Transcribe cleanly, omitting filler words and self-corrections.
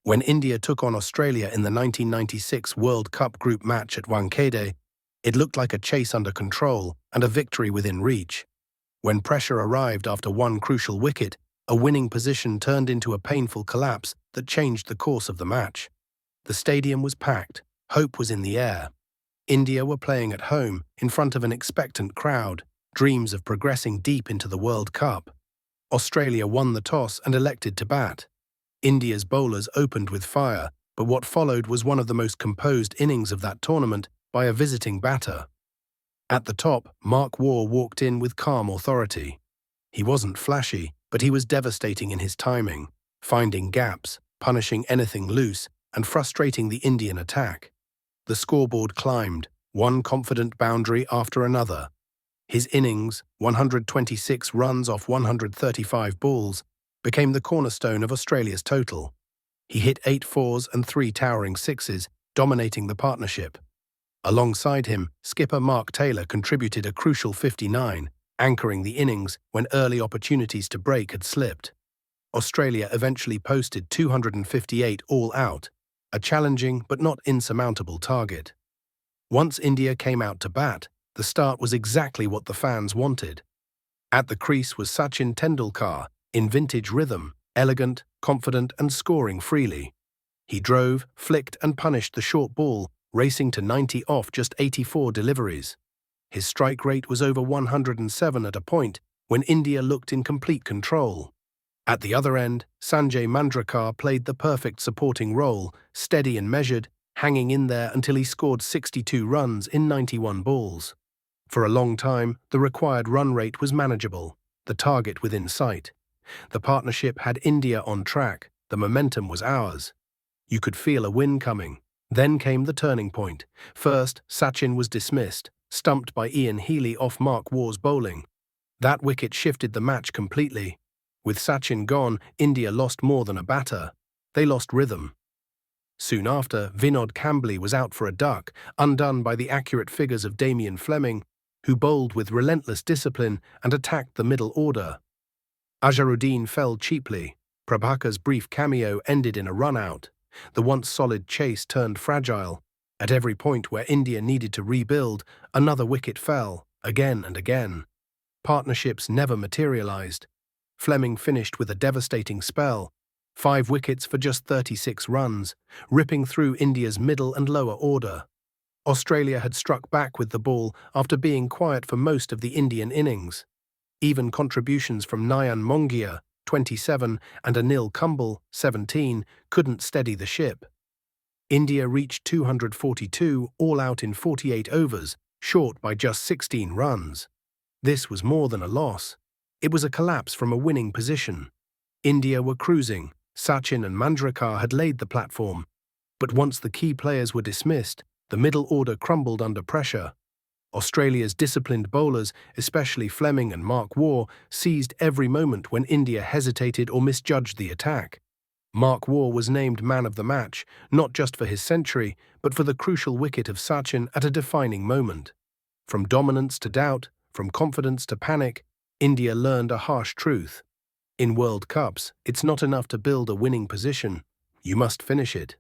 When India took on Australia in the 1996 World Cup group match at Wankhede, it looked like a chase under control and a victory within reach. When pressure arrived after one crucial wicket, a winning position turned into a painful collapse that changed the course of the match. The stadium was packed, hope was in the air. India were playing at home, in front of an expectant crowd, dreams of progressing deep into the World Cup. Australia won the toss and elected to bat. India's bowlers opened with fire, but what followed was one of the most composed innings of that tournament by a visiting batter. At the top, Mark Waugh walked in with calm authority. He wasn't flashy, but he was devastating in his timing, finding gaps, punishing anything loose, and frustrating the Indian attack. The scoreboard climbed, one confident boundary after another. His innings, 126 runs off 135 balls, became the cornerstone of Australia's total. He hit 8 fours and 3 towering sixes, dominating the partnership. Alongside him, skipper Mark Taylor contributed a crucial 59, anchoring the innings when early opportunities to break had slipped. Australia eventually posted 258 all out, a challenging but not insurmountable target. Once India came out to bat, the start was exactly what the fans wanted. At the crease was Sachin Tendulkar, in vintage rhythm, elegant, confident and scoring freely. He drove, flicked and punished the short ball, racing to 90 off just 84 deliveries. His strike rate was over 107 at a point when India looked in complete control. At the other end, Sanjay Manjrekar played the perfect supporting role, steady and measured, hanging in there until he scored 62 runs in 91 balls. For a long time, the required run rate was manageable, the target within sight. The partnership had India on track, the momentum was ours. You could feel a win coming. Then came the turning point. First, Sachin was dismissed, stumped by Ian Healy off Mark Waugh's bowling. That wicket shifted the match completely. With Sachin gone, India lost more than a batter. They lost rhythm. Soon after, Vinod Kambli was out for a duck, undone by the accurate figures of Damien Fleming, who bowled with relentless discipline and attacked the middle order. Azharuddin fell cheaply. Prabhakar's brief cameo ended in a run-out. The once solid chase turned fragile. At every point where India needed to rebuild, another wicket fell, again and again. Partnerships never materialized. Fleming finished with a devastating spell. 5 wickets for just 36 runs, ripping through India's middle and lower order. Australia had struck back with the ball after being quiet for most of the Indian innings. Even contributions from Nayan Mongia, 27, and Anil Kumble, 17, couldn't steady the ship. India reached 242 all out in 48 overs, short by just 16 runs. This was more than a loss. It was a collapse from a winning position. India were cruising. Sachin and Manjrekar had laid the platform. But once the key players were dismissed, the middle order crumbled under pressure. Australia's disciplined bowlers, especially Fleming and Mark Waugh, seized every moment when India hesitated or misjudged the attack. Mark Waugh was named man of the match, not just for his century, but for the crucial wicket of Sachin at a defining moment. From dominance to doubt, from confidence to panic, India learned a harsh truth. In World Cups, it's not enough to build a winning position. You must finish it.